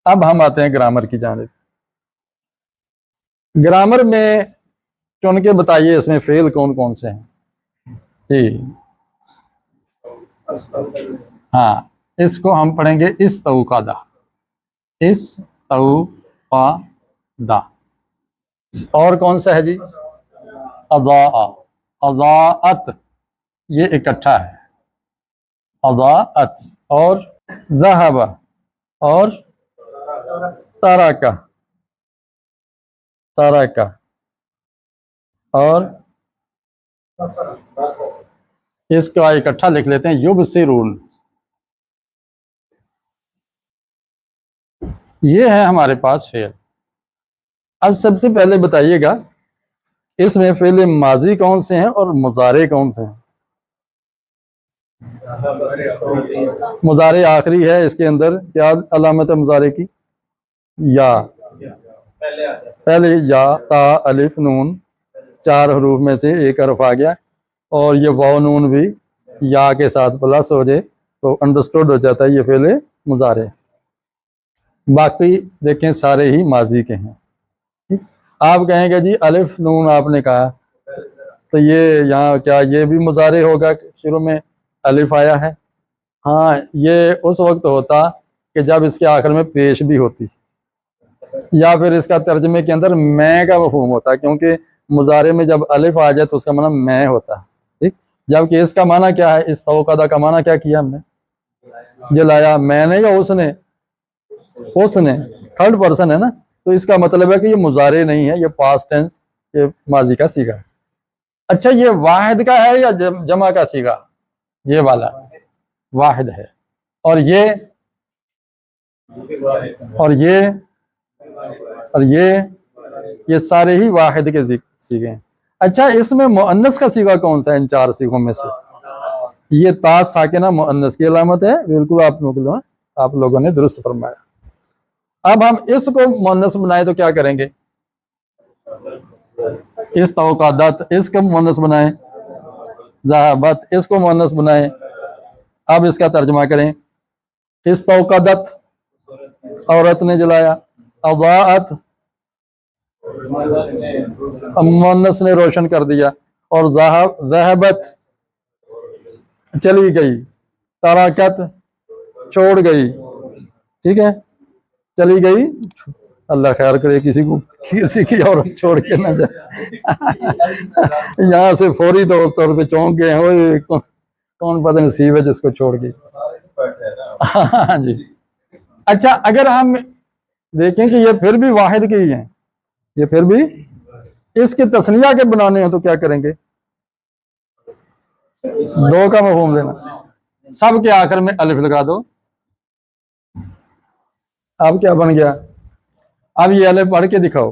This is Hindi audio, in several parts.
अब हम आते हैं ग्रामर की जानिब। ग्रामर में चुन के बताइए इसमें फेल कौन कौन से हैं जी। हाँ, इसको हम पढ़ेंगे इस तौकादा, इस तौकादा। और कौन सा है जी? अज़ा, अज़ाअत, ये इकट्ठा है, अज़ाअत। और ज़हब और तरका, तरका। और इसका इकट्ठा लिख लेते हैं, युबसिरून। ये है हमारे पास फेल। अब सबसे पहले बताइएगा इसमें फेल माजी कौन से हैं और मुजारे कौन से हैं? मुजारे आखिरी है, इसके अंदर क्या अलामत है मुजारे की? या, पहले या, ता, अलिफ, नून, 4 हरूफ में से एक हरफ आ गया, और ये वाव नून भी या के साथ प्लस हो जाए तो अंडरस्टूड हो जाता है ये फेल मुजारे। बाकी देखें सारे ही माजी के हैं। आप कहेंगे जी अलिफ नून आपने कहा, तो ये यहाँ क्या ये भी मुजारे होगा? शुरू में अलिफ आया है। हाँ, ये उस वक्त होता कि जब इसके आखिर में पेश भी होती, या फिर इसका तर्जमे के अंदर मैं का मफहूम होता, क्योंकि मुजारे में जब अलिफ आ जाए तो उसका माना मैं होता। ठीक, जबकि इसका माना क्या है? इस तौकादा का माना क्या किया हमने? जलाया। मैंने या उसने? उसने, थर्ड पर्सन है ना, तो इसका मतलब है कि ये मुजारे नहीं है, ये पास्ट टेंस, ये माजी का सीगा है। अच्छा, ये वाहिद का है या जमा का सीगा? ये वाला वाहिद है। और ये और ये और ये सारे ही वाहिद के सीगे हैं। अच्छा, इसमें मुअन्नस का सीगा कौन सा है इन 4 सीगों में से? ये ता साकिना मुअन्नस की अलामत है। बिल्कुल आप लोगों ने दुरुस्त फरमाया। अब हम इसको मुअन्नस बनाए तो क्या करेंगे? इस तौकादत, इसको मुअन्नस बनाए, ज़हाबत, इसको मुअन्नस बनाए। अब इसका तर्जुमा करें, इस तौकादत, औरत ने जलाया, अज़ाअत, मुअन्नस ने रोशन कर दिया, और ज़हबत, चली गई, तराकत, छोड़ गई। ठीक है, चली गई। अल्लाह खैर करे किसी की औरत छोड़ के ना जाए। यहाँ से फौरी तौर पे चौंक गए हैं, कौन पता नसीब है जिसको छोड़ गई। हाँ जी। अच्छा, अगर हम देखें कि ये फिर भी वाहिद के ही हैं, ये फिर भी इसके तस्निया के बनाने हैं, तो क्या करेंगे? 2 का मफहूम देना, सब के आखिर में अलिफ लगा दो। अब क्या बन गया? अब ये अलिफ पढ़ के दिखाओ।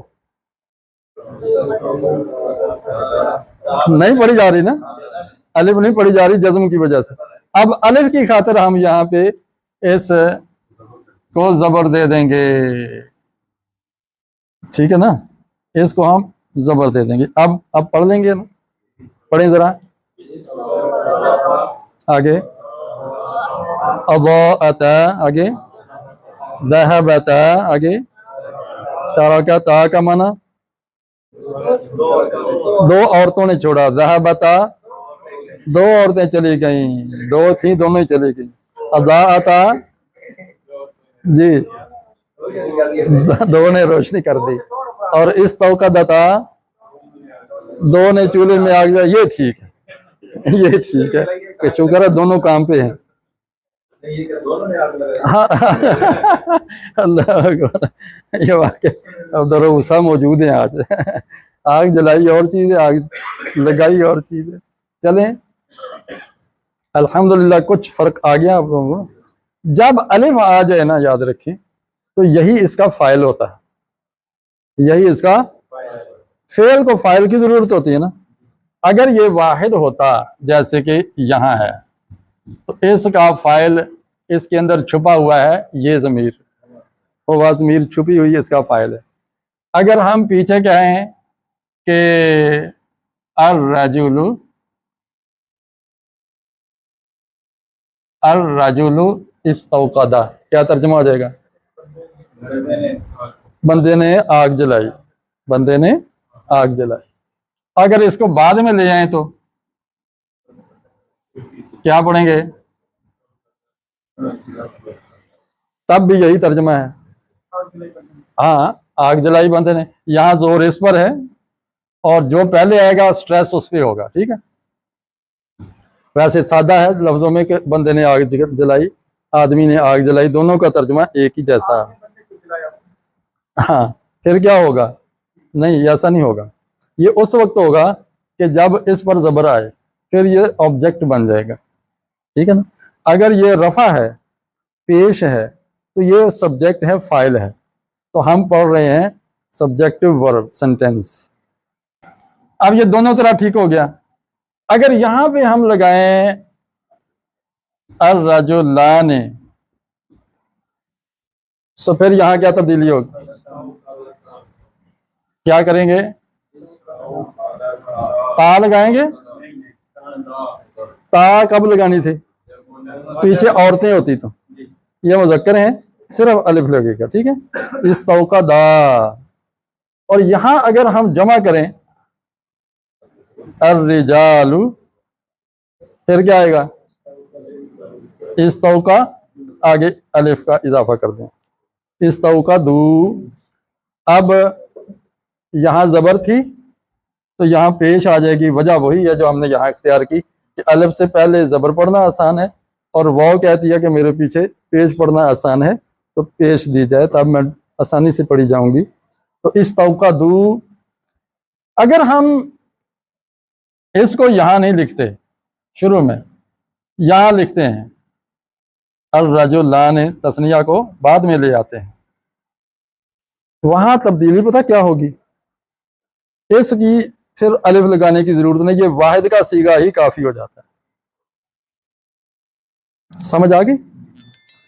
नहीं पढ़ी जा रही ना, अलिफ नहीं पढ़ी जा रही जज्म की वजह से। अब अलिफ की खातिर हम यहाँ पे इस को जबर दे देंगे। ठीक है ना, इसको हम जबर दे देंगे। अब पढ़ लेंगे ना, पढ़ें जरा आगे। अज़ाअता आगे, ज़हबता आगे, तरकता का माना 2 औरतों ने छोड़ा, ज़हबता 2 औरतें चली गईं, 2 थी, दोनों ही चली गई। अज़ाअता जी 2 ने रोशनी कर दी, और इस तौकादता 2 ने चूल्हे में आग दिया। ये ठीक है, ये ठीक है कि शुक्र है दोनों काम पे हैं। हाँ, अल्लाह अकबर, ये वाकई अब दरोसा मौजूद है आज। आग जलाई और चीज है, आग लगाई और चीज है। चलें, अल्हम्दुलिल्लाह कुछ फर्क आ गया आप लोगों को। जब अलिफ आ जाए ना, याद रखें, तो यही इसका फाइल होता है, यही इसका फेल को फाइल की जरूरत होती है ना। अगर ये वाहिद होता जैसे कि यहाँ है, तो इसका फाइल इसके अंदर छुपा हुआ है, ये ज़मीर, वो ज़मीर छुपी हुई इसका फाइल है। अगर हम पीछे कहें कि अर्रजुलु, अर्रजुलु इस्तौक़दा, क्या तर्जुमा हो जाएगा? बंदे ने आग जलाई, बंदे ने आग जलाई। अगर इसको बाद में ले आए तो क्या पढ़ेंगे? तब भी यही तर्जमा है। हाँ, आग जलाई बंदे ने, यहाँ जोर इस पर है और जो पहले आएगा स्ट्रेस उस पे होगा। ठीक है, वैसे सादा है लफ्जों में कि बंदे ने आग जलाई, आदमी ने आग जलाई, दोनों का तर्जुमा एक ही जैसा है। हाँ, फिर क्या होगा? नहीं, ऐसा नहीं होगा। ये उस वक्त होगा कि जब इस पर जबर आए, फिर ये ऑब्जेक्ट बन जाएगा। ठीक है ना? अगर ये रफा है, पेश है, तो ये सब्जेक्ट है, फाइल है। तो हम पढ़ रहे हैं सब्जेक्टिव वर्ब सेंटेंस। अब ये दोनों तरह ठीक हो गया। अगर यहां पे हम लगाएं अर्रजुलाने, तो फिर यहां क्या तब्दीली होगी? क्या करेंगे? ता लगाएंगे। ता कब लगानी थी? पीछे औरतें होती तो। ये मुज़क्कर हैं, सिर्फ अलिफ लगेगा। ठीक है, इस्तौका दा। और यहां अगर हम जमा करें अर्रिजालु, फिर क्या आएगा? इस्तौका, आगे अलिफ का इजाफा कर दें, इस्तौका दू। अब यहां जबर थी तो यहां पेश आ जाएगी। वजह वही है जो हमने यहां इख्तियार की कि अलिफ से पहले जबर पढ़ना आसान है और वाव कहती है कि मेरे पीछे पेश पढ़ना आसान है, तो पेश दी जाए तब मैं आसानी से पढ़ी जाऊंगी। तो इस्तौका दू, अगर हम इसको यहां नहीं लिखते, शुरू में यहां लिखते हैं अर्रजुलाने, तस्निया को बाद में ले आते हैं, वहां तब्दीली पता क्या होगी? इसकी फिर अलिफ लगाने की जरूरत नहीं, ये वाहिद का सीगा ही काफी हो जाता है। समझ आ गई?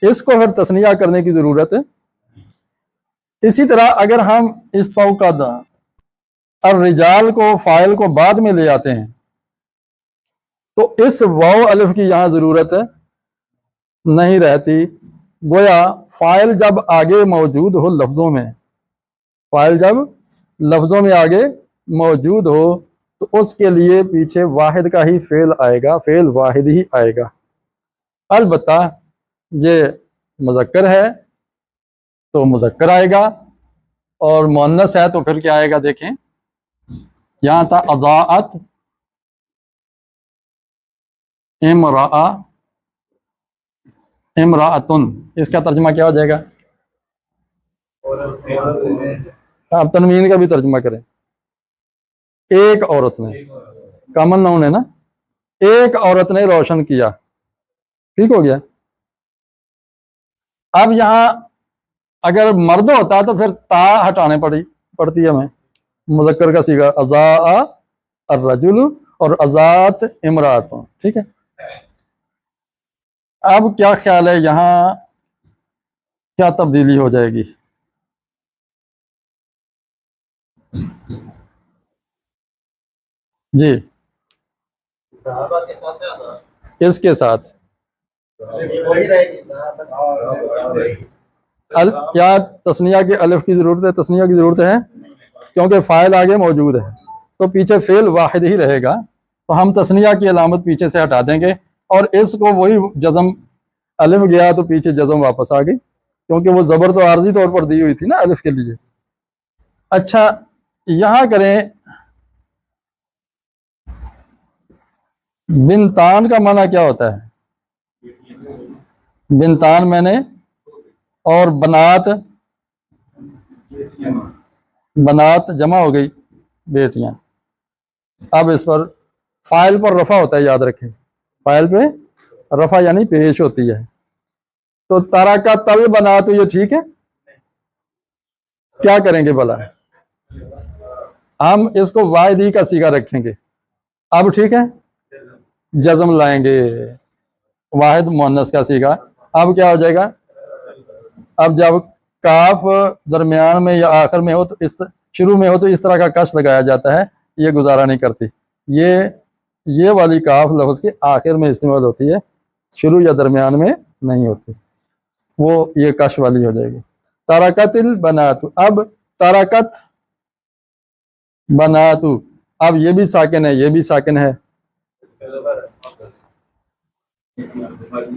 इसको फिर तस्निया करने की जरूरत है। इसी तरह अगर हम इस तौक़दा और रिजाल को, फाइल को बाद में ले आते हैं, तो इस वाव अलिफ की यहां जरूरत नहीं रहती। गोया फाइल जब आगे मौजूद हो लफ्जों में, फाइल जब लफ्जों में आगे मौजूद हो, तो उसके लिए पीछे वाहिद का ही फेल आएगा, फेल वाहिद ही आएगा। अलबत्ता ये मुज़क्कर है तो मुज़क्कर आएगा, और मुअन्नस है तो फिर क्या आएगा? देखें, यहां था अदाअत इमराअ इमराअतुन, इसका तर्जुमा क्या हो जाएगा? आप तनवीन का भी तर्जुमा करें। एक औरत ने, कॉमन नाउन है ना, एक औरत ने रोशन किया। ठीक हो गया। अब यहां अगर मर्द होता तो फिर ता हटाने पड़ती है हमें। मुज़क्कर का सीगा अज़ा अर्रजुल और अज़ात इमरात। ठीक है, अब क्या ख्याल है यहां क्या तब्दीली हो जाएगी? जी, इसके साथ क्या तस्निया के अलिफ की जरूरत है? तस्निया की जरूरत है क्योंकि फाइल आगे मौजूद है, तो पीछे फेल वाहिद ही रहेगा। तो हम तस्निया की अलामत पीछे से हटा देंगे और इसको वही जज़म, अलिफ गया तो पीछे जज़म वापस आ गई, क्योंकि वो जबर तो आर्जी तौर पर दी हुई थी ना अलिफ के लिए। अच्छा, यहां करें बिनतान का माना क्या होता है? बिनतान मैंने, और बनात, बनात जमा हो गई बेटियां। अब इस पर फाइल पर रफा होता है, याद रखें, फाइल पे रफा यानी पेश होती है। तो तारा का तल बना, तो ये ठीक है। क्या करेंगे भला? हम इसको वाहिदी का सीगा रखेंगे। अब ठीक है, जज़म लाएंगे, वाहिद मुअन्नस का सीगा। अब क्या हो जाएगा? अब जब काफ दरमियान में या आखिर में हो तो इस, शुरू में हो तो इस तरह का कश लगाया जाता है, ये गुजारा नहीं करती। ये वाली काफ लफ्ज़ के आखिर में इस्तेमाल होती है, शुरू या दरमियान में नहीं होती, वो ये कश वाली हो जाएगी। तरकतिल बनातु, अब तरकत बनातु, अब ये भी साकिन है, ये भी साकिन है।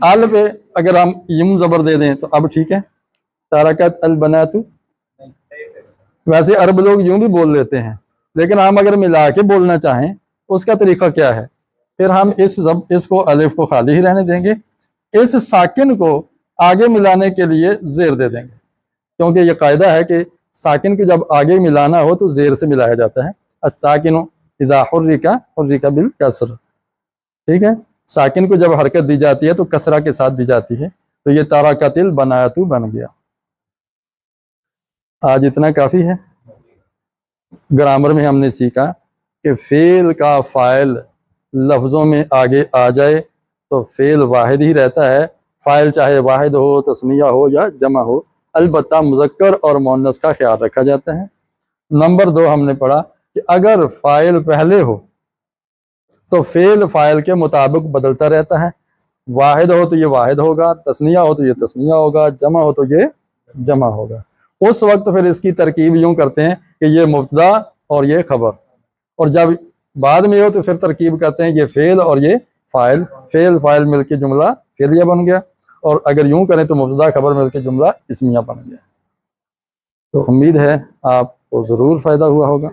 अल पे अगर हम यूं जबर दे दें तो अब ठीक है, तरकत अल बनातु। वैसे अरब लोग यूं भी बोल लेते हैं, लेकिन हम अगर मिला के बोलना चाहें उसका तरीका क्या है, फिर हम इसको अलिफ को खाली ही रहने देंगे, इस साकिन को आगे मिलाने के लिए जेर दे देंगे, क्योंकि ये कायदा है कि साकिन को जब आगे मिलाना हो तो जेर से मिलाया जाता है। अस्साकिनु इज़ा हुर्रिका बिल कसर, ठीक है। साकिन को जब हरकत दी जाती है तो कसरा के साथ दी जाती है। तो ये तरकतिल बनातु बन गया। आज इतना काफ़ी है। ग्रामर में हमने सीखा कि फ़ेल का फ़ाइल लफ्ज़ों में आगे आ जाए तो फ़ेल वाहिद ही रहता है, फ़ाइल चाहे वाहिद हो, तस्निया हो या जमा हो, अलबत्ता मुज़क्कर और मुअन्नस का ख्याल रखा जाता है। नंबर 2 हमने पढ़ा कि अगर फ़ाइल पहले हो तो फ़ेल फ़ाइल के मुताबिक बदलता रहता है, वाहिद हो तो ये वाहिद होगा, तस्निया हो तो ये तस्निया होगा, जमा हो तो ये जमा होगा। उस वक्त फिर इसकी तरकीब यूँ करते हैं कि ये मुब्तदा और ये खबर, और जब बाद में हो तो फिर तरकीब करते हैं ये फ़ेल और ये फ़ाइल, फ़ेल फ़ाइल मिलके जुमला फ़ेलिया बन गया, और अगर यूँ करें तो मुब्तदा खबर मिलके जुमला इस्मिया बन गया। तो उम्मीद है आपको ज़रूर फ़ायदा हुआ होगा।